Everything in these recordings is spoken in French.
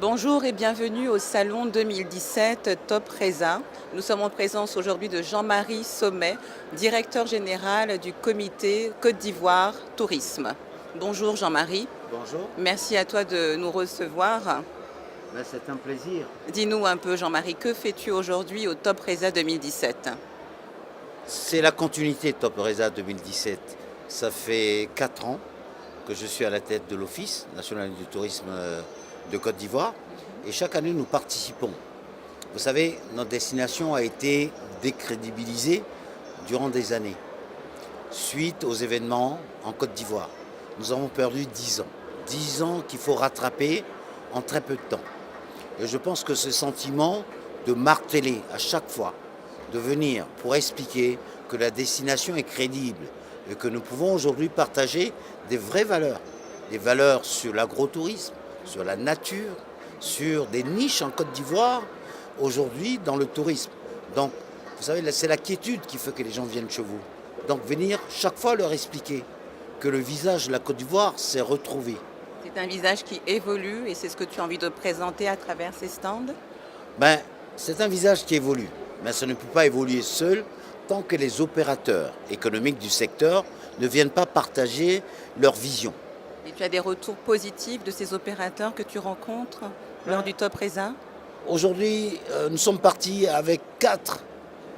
Bonjour et bienvenue au Salon 2017 Top Resa. Nous sommes en présence aujourd'hui de Jean-Marie Sommet, directeur général du comité Côte d'Ivoire Tourisme. Bonjour Jean-Marie, Bonjour, merci à toi de nous recevoir. c'est un plaisir. Dis-nous un peu Jean-Marie, que fais-tu aujourd'hui au Top Resa 2017? C'est la continuité de Top Resa 2017. Ça fait 4 ans que je suis à la tête de l'Office national du tourisme de Côte d'Ivoire et chaque année nous participons. Vous savez, notre destination a été décrédibilisée durant des années suite aux événements en Côte d'Ivoire. Nous avons perdu 10 ans. 10 ans qu'il faut rattraper en très peu de temps. Et je pense que ce sentiment de marteler à chaque fois, de venir pour expliquer que la destination est crédible et que nous pouvons aujourd'hui partager des vraies valeurs. Des valeurs sur l'agrotourisme, sur la nature, sur des niches en Côte d'Ivoire, aujourd'hui dans le tourisme. Donc, vous savez, c'est la quiétude qui fait que les gens viennent chez vous. Donc, venir chaque fois leur expliquer que le visage de la Côte d'Ivoire s'est retrouvé. C'est un visage qui évolue et c'est ce que tu as envie de présenter à travers ces stands? C'est un visage qui évolue, mais ça ne peut pas évoluer seul tant que les opérateurs économiques du secteur ne viennent pas partager leur vision. Et tu as des retours positifs de ces opérateurs que tu rencontres lors du Top Resa? Aujourd'hui, nous sommes partis avec 4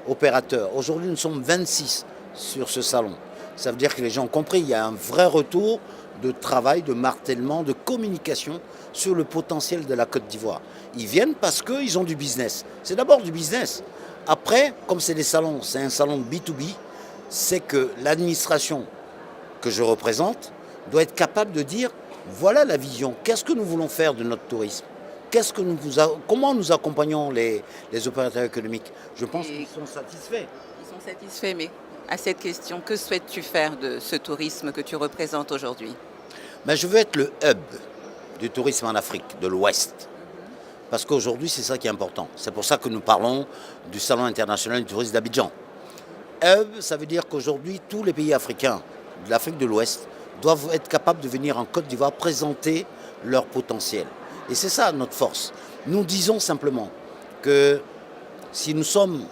opérateurs. Aujourd'hui, nous sommes 26 sur ce salon. Ça veut dire que les gens ont compris, il y a un vrai retour de travail, de martèlement, de communication sur le potentiel de la Côte d'Ivoire. Ils viennent parce qu'ils ont du business. C'est d'abord du business. Après, comme c'est des salons, c'est un salon B2B, c'est que l'administration que je représente doit être capable de dire, voilà la vision, qu'est-ce que nous voulons faire de notre tourisme? Comment nous accompagnons les opérateurs économiques? Je pense qu'ils sont satisfaits. Ils sont satisfaits, mais à cette question, que souhaites-tu faire de ce tourisme que tu représentes aujourd'hui? Je veux être le hub du tourisme en Afrique, de l'Ouest. Parce qu'aujourd'hui, c'est ça qui est important. C'est pour ça que nous parlons du Salon international du tourisme d'Abidjan. Hub, ça veut dire qu'aujourd'hui, tous les pays africains de l'Afrique de l'Ouest doivent être capables de venir en Côte d'Ivoire présenter leur potentiel. Et c'est ça notre force. Nous disons simplement que si nous sommes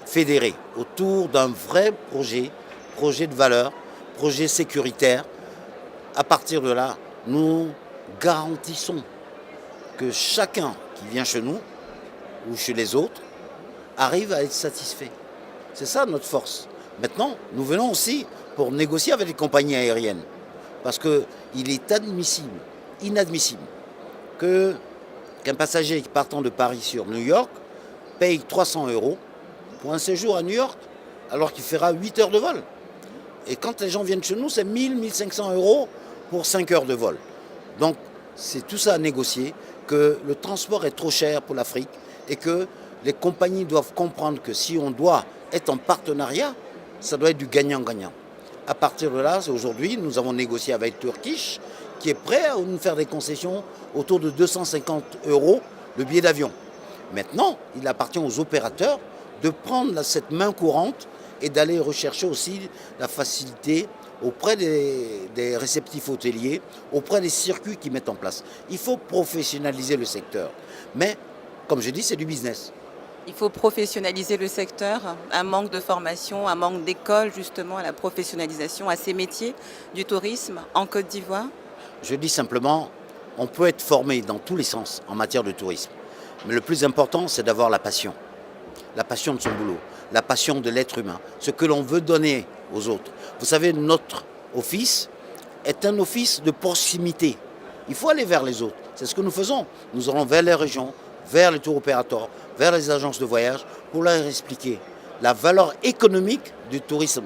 fédérés autour d'un vrai projet de valeur, projet sécuritaire, à partir de là, nous garantissons que chacun qui vient chez nous ou chez les autres arrive à être satisfait. C'est ça notre force. Maintenant, nous venons aussi pour négocier avec les compagnies aériennes. Parce qu'il est inadmissible, qu'un passager partant de Paris sur New York paye 300 € pour un séjour à New York, alors qu'il fera 8 heures de vol. Et quand les gens viennent chez nous, c'est 1 500 € pour 5 heures de vol. Donc, c'est tout ça à négocier, que le transport est trop cher pour l'Afrique et que les compagnies doivent comprendre que si on doit être en partenariat, ça doit être du gagnant-gagnant. À partir de là, aujourd'hui, nous avons négocié avec Turkish, qui est prêt à nous faire des concessions autour de 250 € le billet d'avion. Maintenant, il appartient aux opérateurs de prendre cette main courante et d'aller rechercher aussi la facilité auprès des réceptifs hôteliers, auprès des circuits qu'ils mettent en place. Il faut professionnaliser le secteur. Mais, comme je dis, c'est du business. Il faut professionnaliser le secteur, un manque de formation, un manque d'école justement à la professionnalisation, à ces métiers du tourisme en Côte d'Ivoire? Je dis simplement, on peut être formé dans tous les sens en matière de tourisme. Mais le plus important, c'est d'avoir la passion. La passion de son boulot, la passion de l'être humain, ce que l'on veut donner aux autres. Vous savez, notre office est un office de proximité. Il faut aller vers les autres. C'est ce que nous faisons. Nous allons vers les régions, vers les tours opérateurs, vers les agences de voyage, pour leur expliquer la valeur économique du tourisme.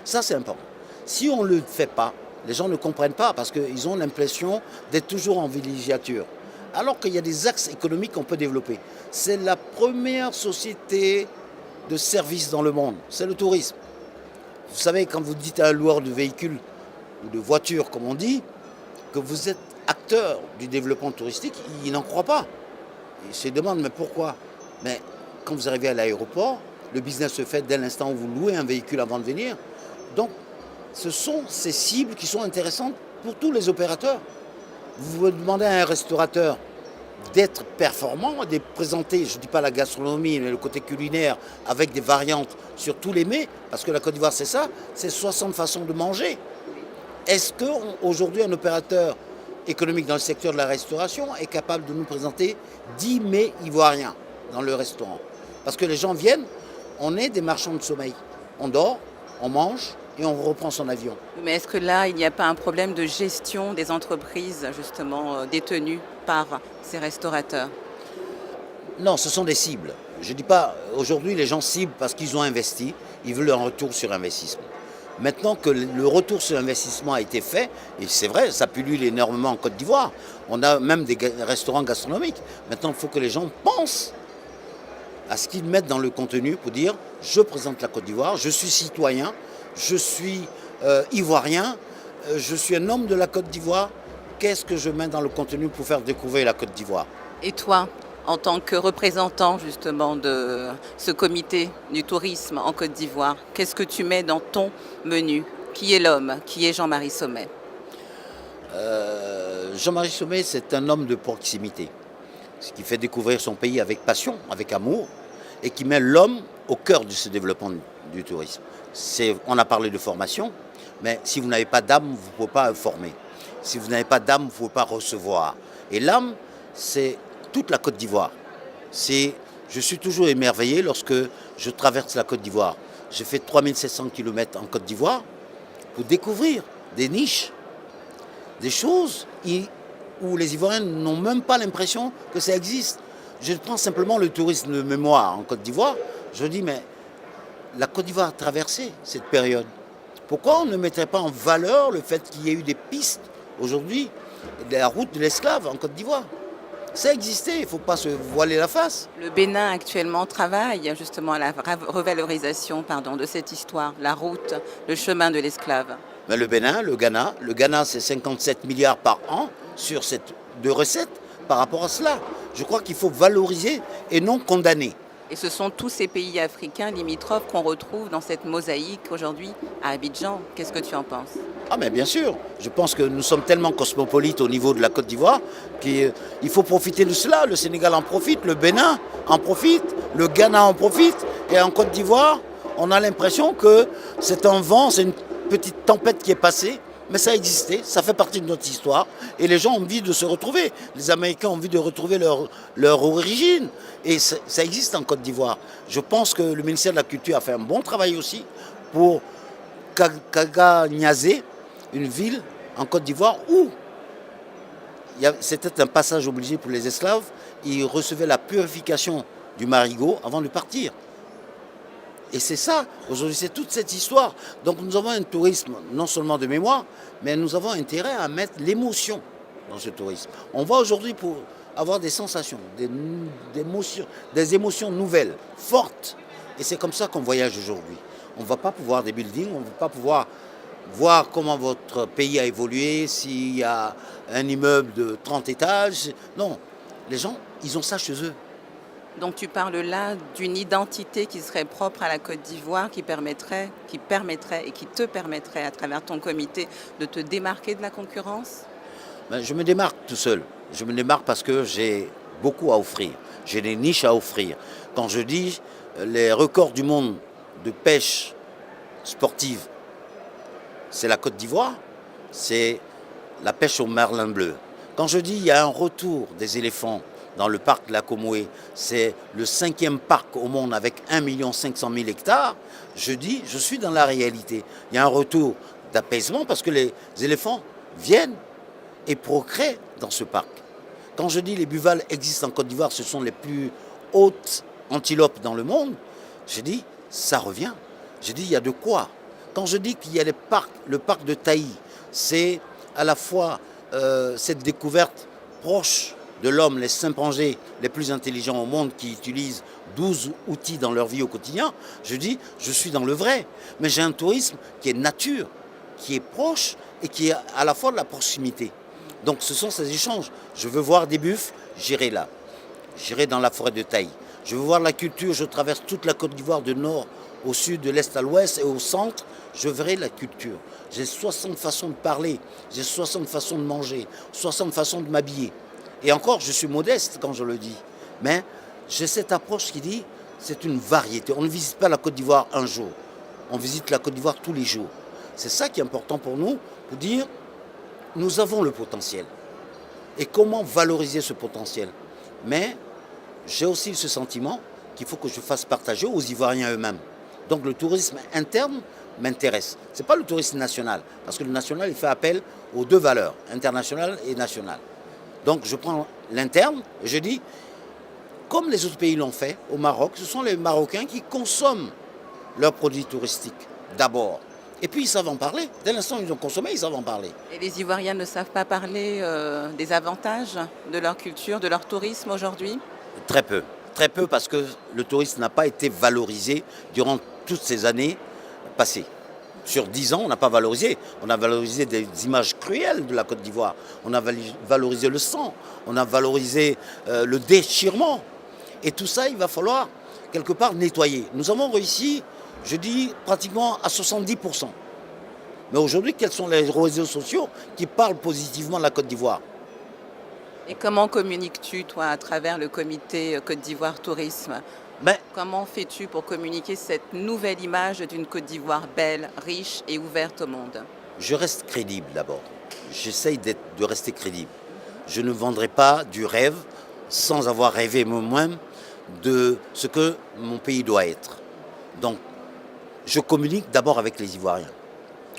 Ça, c'est important. Si on ne le fait pas, les gens ne comprennent pas parce qu'ils ont l'impression d'être toujours en villégiature. Alors qu'il y a des axes économiques qu'on peut développer. C'est la première société de services dans le monde, c'est le tourisme. Vous savez, quand vous dites à un loueur de véhicules ou de voitures, comme on dit, que vous êtes acteur du développement touristique, il n'en croit pas. Il se demande, mais pourquoi? Mais quand vous arrivez à l'aéroport, le business se fait dès l'instant où vous louez un véhicule avant de venir. Donc, ce sont ces cibles qui sont intéressantes pour tous les opérateurs. Vous demandez à un restaurateur d'être performant, de présenter, je ne dis pas la gastronomie, mais le côté culinaire, avec des variantes sur tous les mets, parce que la Côte d'Ivoire c'est ça, c'est 60 façons de manger. Est-ce qu'aujourd'hui un opérateur économique dans le secteur de la restauration est capable de nous présenter 10 mets ivoiriens dans le restaurant? Parce que les gens viennent, on est des marchands de sommeil. On dort, on mange et on reprend son avion. Mais est-ce que là, il n'y a pas un problème de gestion des entreprises, justement, détenues par ces restaurateurs? Non, ce sont des cibles. Je ne dis pas, aujourd'hui les gens ciblent parce qu'ils ont investi, ils veulent un retour sur investissement. Maintenant que le retour sur investissement a été fait, et c'est vrai, ça pullule énormément en Côte d'Ivoire, on a même des restaurants gastronomiques. Maintenant, il faut que les gens pensent à ce qu'ils mettent dans le contenu pour dire « je présente la Côte d'Ivoire, je suis citoyen, je suis ivoirien, je suis un homme de la Côte d'Ivoire, qu'est-ce que je mets dans le contenu pour faire découvrir la Côte d'Ivoire ?» Et toi, en tant que représentant justement de ce comité du tourisme en Côte d'Ivoire, qu'est-ce que tu mets dans ton menu? Qui est l'homme? Qui est Jean-Marie Sommet? Jean-Marie Sommet, c'est un homme de proximité, ce qui fait découvrir son pays avec passion, avec amour, et qui met l'homme au cœur de ce développement du tourisme. On a parlé de formation, mais si vous n'avez pas d'âme, vous ne pouvez pas former. Si vous n'avez pas d'âme, vous ne pouvez pas recevoir. Et l'âme, c'est toute la Côte d'Ivoire. Je suis toujours émerveillé lorsque je traverse la Côte d'Ivoire. J'ai fait 3700 km en Côte d'Ivoire pour découvrir des niches, des choses où les Ivoiriens n'ont même pas l'impression que ça existe. Je prends simplement le tourisme de mémoire en Côte d'Ivoire. Je dis, mais la Côte d'Ivoire a traversé cette période. Pourquoi on ne mettrait pas en valeur le fait qu'il y ait eu des pistes aujourd'hui, de la route de l'esclave en Côte d'Ivoire? Ça existait, il ne faut pas se voiler la face. Le Bénin actuellement travaille justement à la revalorisation de cette histoire, la route, le chemin de l'esclave. Mais le Bénin, le Ghana c'est 57 milliards par an de recettes par rapport à cela. Je crois qu'il faut valoriser et non condamner. Et ce sont tous ces pays africains limitrophes qu'on retrouve dans cette mosaïque aujourd'hui à Abidjan. Qu'est-ce que tu en penses? Ah mais bien sûr, je pense que nous sommes tellement cosmopolites au niveau de la Côte d'Ivoire qu'il faut profiter de cela. Le Sénégal en profite, le Bénin en profite, le Ghana en profite. Et en Côte d'Ivoire, on a l'impression que c'est un vent, c'est une petite tempête qui est passée. Mais ça a existé, ça fait partie de notre histoire. Et les gens ont envie de se retrouver. Les Américains ont envie de retrouver leur origine. Et ça existe en Côte d'Ivoire. Je pense que le ministère de la Culture a fait un bon travail aussi pour Kaga-Niazé, une ville en Côte d'Ivoire où c'était un passage obligé pour les esclaves. Ils recevaient la purification du marigot avant de partir. Et c'est ça, aujourd'hui, c'est toute cette histoire. Donc nous avons un tourisme non seulement de mémoire, mais nous avons intérêt à mettre l'émotion dans ce tourisme. On va aujourd'hui pour avoir des sensations, des émotions nouvelles, fortes. Et c'est comme ça qu'on voyage aujourd'hui. On ne va pas pouvoir des buildings, on ne va pas pouvoir voir comment votre pays a évolué, s'il y a un immeuble de 30 étages. Non, les gens, ils ont ça chez eux. Donc tu parles là d'une identité qui serait propre à la Côte d'Ivoire, qui permettrait et qui te permettrait à travers ton comité de te démarquer de la concurrence? Je me démarque tout seul. Je me démarque parce que j'ai beaucoup à offrir. J'ai des niches à offrir. Quand je dis les records du monde de pêche sportive, c'est la Côte d'Ivoire, c'est la pêche au merlin bleu. Quand je dis il y a un retour des éléphants dans le parc de la Comoé, c'est le 5e parc au monde avec 1 500 000 hectares, je dis, je suis dans la réalité. Il y a un retour d'apaisement parce que les éléphants viennent et procréent dans ce parc. Quand je dis les buvales existent en Côte d'Ivoire, ce sont les plus hautes antilopes dans le monde, je dis, ça revient. Je dis, il y a de quoi. Quand je dis qu'il y a le parc de Taï, c'est à la fois cette découverte proche de l'homme, les chimpanzés les plus intelligents au monde qui utilisent 12 outils dans leur vie au quotidien, je dis, je suis dans le vrai. Mais j'ai un tourisme qui est nature, qui est proche et qui est à la fois de la proximité. Donc ce sont ces échanges. Je veux voir des buffles, j'irai là. J'irai dans la forêt de Taï. Je veux voir la culture, je traverse toute la Côte d'Ivoire de nord au sud, de l'est à l'ouest et au centre. Je verrai la culture. J'ai 60 façons de parler, j'ai 60 façons de manger, 60 façons de m'habiller. Et encore, je suis modeste quand je le dis. Mais j'ai cette approche qui dit, c'est une variété. On ne visite pas la Côte d'Ivoire un jour. On visite la Côte d'Ivoire tous les jours. C'est ça qui est important pour nous, pour dire, nous avons le potentiel. Et comment valoriser ce potentiel? Mais j'ai aussi ce sentiment qu'il faut que je fasse partager aux Ivoiriens eux-mêmes. Donc le tourisme interne m'intéresse. Ce n'est pas le tourisme national, parce que le national, il fait appel aux deux valeurs, internationales et nationales. Donc je prends l'interne et je dis, comme les autres pays l'ont fait au Maroc, ce sont les Marocains qui consomment leurs produits touristiques d'abord. Et puis ils savent en parler. Dès l'instant où ils ont consommé, ils savent en parler. Et les Ivoiriens ne savent pas parler des avantages de leur culture, de leur tourisme aujourd'hui? Très peu. Très peu parce que le tourisme n'a pas été valorisé durant toutes ces années passées. Sur 10 ans, on n'a pas valorisé. On a valorisé des images cruelles de la Côte d'Ivoire. On a valorisé le sang. On a valorisé le déchirement. Et tout ça, il va falloir quelque part nettoyer. Nous avons réussi, je dis, pratiquement à 70%. Mais aujourd'hui, quels sont les réseaux sociaux qui parlent positivement de la Côte d'Ivoire? Et comment communiques-tu, toi, à travers le comité Côte d'Ivoire Tourisme? Mais Comment fais-tu pour communiquer cette nouvelle image d'une Côte d'Ivoire belle, riche et ouverte au monde? je reste crédible d'abord. J'essaye de rester crédible. Je ne vendrai pas du rêve sans avoir rêvé moi-même de ce que mon pays doit être. Donc, je communique d'abord avec les Ivoiriens.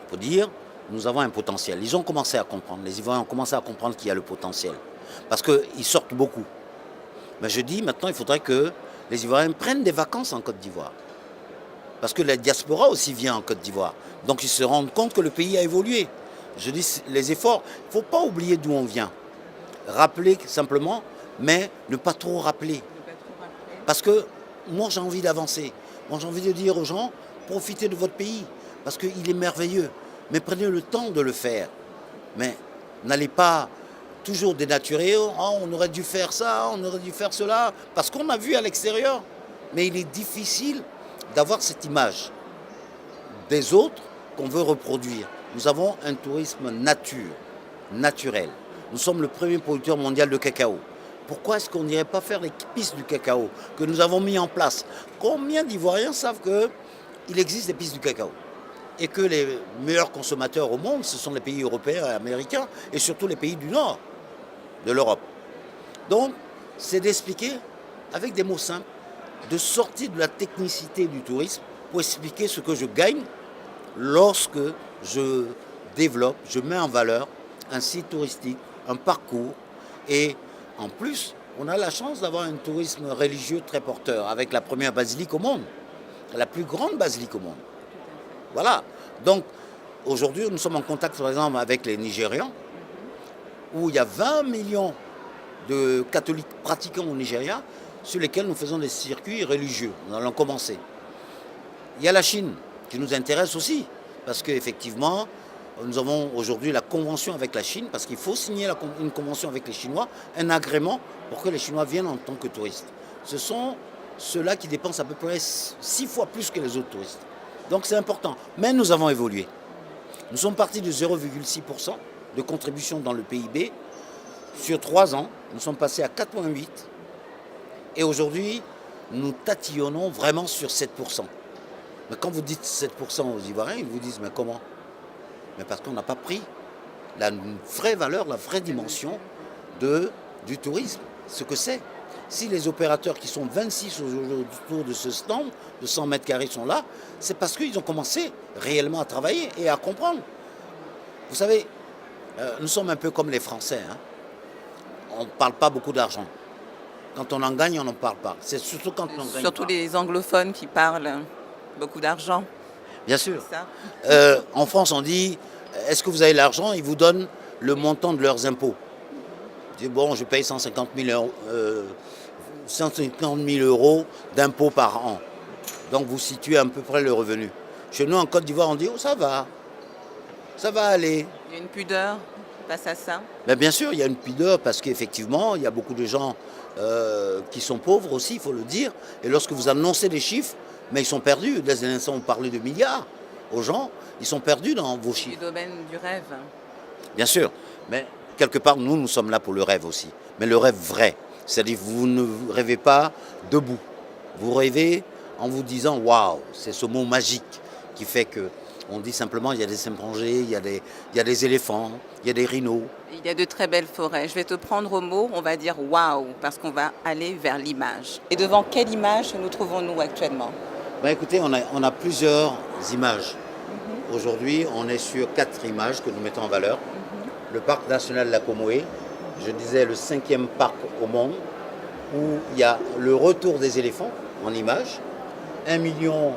Pour dire, nous avons un potentiel. Ils ont commencé à comprendre. Les Ivoiriens ont commencé à comprendre qu'il y a le potentiel. Parce qu'ils sortent beaucoup. Mais je dis, maintenant, il faudrait que les Ivoiriens prennent des vacances en Côte d'Ivoire. Parce que la diaspora aussi vient en Côte d'Ivoire. Donc ils se rendent compte que le pays a évolué. Je dis, les efforts, il ne faut pas oublier d'où on vient. Rappeler simplement, mais ne pas trop rappeler. Parce que moi, j'ai envie d'avancer. Moi, j'ai envie de dire aux gens, profitez de votre pays. Parce qu'il est merveilleux. Mais prenez le temps de le faire. Mais n'allez pas toujours dénaturer. Oh, on aurait dû faire ça, on aurait dû faire cela. Parce qu'on a vu à l'extérieur. Mais il est difficile d'avoir cette image des autres qu'on veut reproduire. Nous avons un tourisme naturel. Nous sommes le premier producteur mondial de cacao. Pourquoi est-ce qu'on n'irait pas faire les pistes du cacao que nous avons mis en place? Combien d'Ivoiriens savent qu'il existe des pistes du cacao? Et que les meilleurs consommateurs au monde, ce sont les pays européens et américains, et surtout les pays du nord de l'Europe. Donc, c'est d'expliquer, avec des mots simples, de sortir de la technicité du tourisme pour expliquer ce que je gagne lorsque je développe, je mets en valeur un site touristique, un parcours. Et en plus, on a la chance d'avoir un tourisme religieux très porteur, avec la première basilique au monde, la plus grande basilique au monde. Voilà. Donc, aujourd'hui, nous sommes en contact, par exemple, avec les Nigérians, où il y a 20 millions de catholiques pratiquants au Nigeria, sur lesquels nous faisons des circuits religieux. Nous allons commencer. Il y a la Chine, qui nous intéresse aussi, parce qu'effectivement, nous avons aujourd'hui la convention avec la Chine, parce qu'il faut signer une convention avec les Chinois, un agrément pour que les Chinois viennent en tant que touristes. Ce sont ceux-là qui dépensent à peu près 6 fois plus que les autres touristes. Donc c'est important. Mais nous avons évolué. Nous sommes partis de 0,6% de contribution dans le PIB. Sur 3 ans, nous sommes passés à 4,8%. Et aujourd'hui, nous tatillonnons vraiment sur 7%. Mais quand vous dites 7% aux Ivoiriens, ils vous disent, mais comment? Mais parce qu'on n'a pas pris la vraie valeur, la vraie dimension du tourisme, ce que c'est. Si les opérateurs qui sont 26 autour de ce stand de 100 mètres carrés sont là, c'est parce qu'ils ont commencé réellement à travailler et à comprendre. Vous savez, nous sommes un peu comme les Français. Hein. On ne parle pas beaucoup d'argent. Quand on en gagne, on n'en parle pas. C'est surtout quand on en gagne. Surtout pas. les anglophones qui parlent beaucoup d'argent. Bien sûr. C'est ça. En France, on dit, est-ce que vous avez l'argent? Ils vous donnent le montant de leurs impôts. Je dis, bon, je paye 150 000 euros d'impôts par an. Donc vous situez à peu près le revenu. Chez nous, en Côte d'Ivoire, on dit, oh, ça va aller. Il y a une pudeur face à ça. Mais bien sûr, il y a une pudeur parce qu'effectivement, il y a beaucoup de gens qui sont pauvres aussi, il faut le dire. Et lorsque vous annoncez des chiffres, mais ils sont perdus. Dès l'instant où vous parlez de milliards aux gens, ils sont perdus dans vos chiffres. Du domaine du rêve. Bien sûr, mais quelque part, nous sommes là pour le rêve aussi. Mais le rêve vrai. C'est-à-dire, vous ne rêvez pas debout. Vous rêvez en vous disant, waouh, c'est ce mot magique qui fait que on dit simplement, il y a des chimpanzés, il y a des éléphants, il y a des rhinos. Il y a de très belles forêts. Je vais te prendre au mot, on va dire waouh, parce qu'on va aller vers l'image. Et devant quelle image nous trouvons-nous actuellement? Ben écoutez, on a plusieurs images. Aujourd'hui, on est sur 4 images que nous mettons en valeur. Le parc national de la Comoé, je disais le 5e parc au monde, où il y a le retour des éléphants en images, 1 million,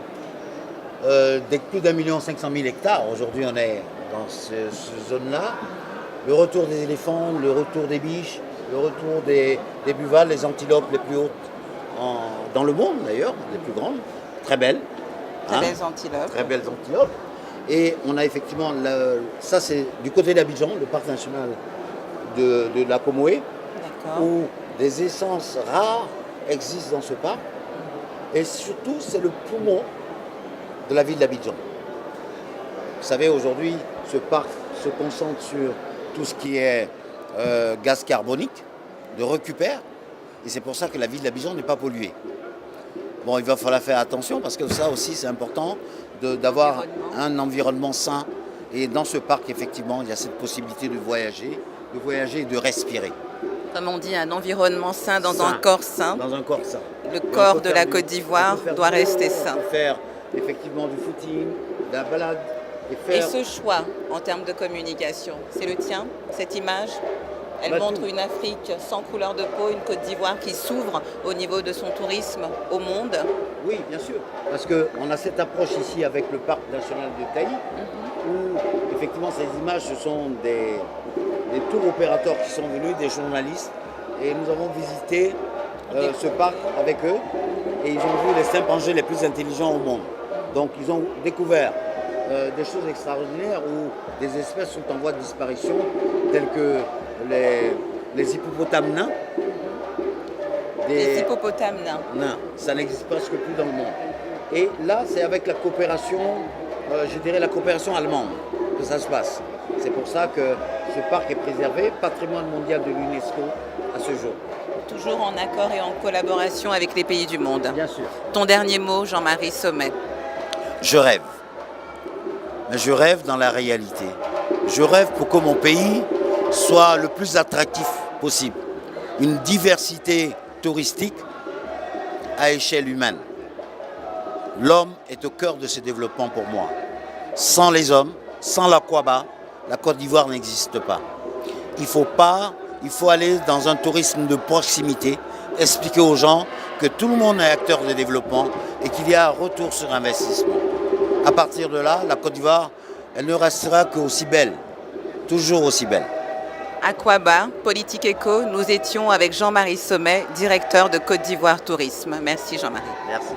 plus d'1,5 million hectares. Aujourd'hui, on est dans cette zone-là. Le retour des éléphants, le retour des biches, le retour des buvales, les antilopes les plus hautes dans le monde d'ailleurs, les plus grandes, très belles. Très belles antilopes. Très belles antilopes. Et on a effectivement, ça c'est du côté d'Abidjan, le parc national de la Comoé, où des essences rares existent dans ce parc. Et surtout, c'est le poumon de la ville d'Abidjan. Vous savez, aujourd'hui, ce parc se concentre sur tout ce qui est gaz carbonique, de récupère. Et c'est pour ça que la ville d'Abidjan n'est pas polluée. Bon, il va falloir faire attention parce que ça aussi, c'est important d'avoir un environnement sain. Et dans ce parc, effectivement, il y a cette possibilité de voyager et de respirer. Comme on dit, un environnement sain dans un corps sain. Dans un corps sain. Le corps de la Côte d'Ivoire doit rester sain. On peut faire effectivement du footing, de la balade. Et ce choix en termes de communication, c'est le tien, cette image? Elle montre une Afrique sans couleur de peau, une Côte d'Ivoire qui s'ouvre au niveau de son tourisme au monde. Oui, bien sûr. Parce qu'on a cette approche ici avec le parc national de Taï, où effectivement ces images, ce sont des tours opérateurs qui sont venus, des journalistes, et nous avons visité ce parc avec eux, et ils ont vu les chimpanzés les plus intelligents au monde. Donc ils ont découvert des choses extraordinaires où des espèces sont en voie de disparition, telles que les hippopotames nains. Les hippopotames nains. Ça n'existe presque plus dans le monde. Et là, c'est avec la coopération, je dirais la coopération allemande, que ça se passe. C'est pour ça que ce parc est préservé, patrimoine mondial de l'UNESCO à ce jour. Toujours en accord et en collaboration avec les pays du monde. Bien sûr. Ton dernier mot, Jean-Marie Sommet. Je rêve. Mais je rêve dans la réalité. Je rêve pour que mon pays soit le plus attractif possible. Une diversité touristique à échelle humaine. L'homme est au cœur de ce développement pour moi. Sans les hommes, sans l'Aquaba, la Côte d'Ivoire n'existe pas. Il faut aller dans un tourisme de proximité, expliquer aux gens que tout le monde est acteur de développement et qu'il y a un retour sur investissement. À partir de là, la Côte d'Ivoire, elle ne restera qu'aussi belle, toujours aussi belle. Aquaba, Politique Éco, nous étions avec Jean-Marie Sommet, directeur de Côte d'Ivoire Tourisme. Merci Jean-Marie. Merci.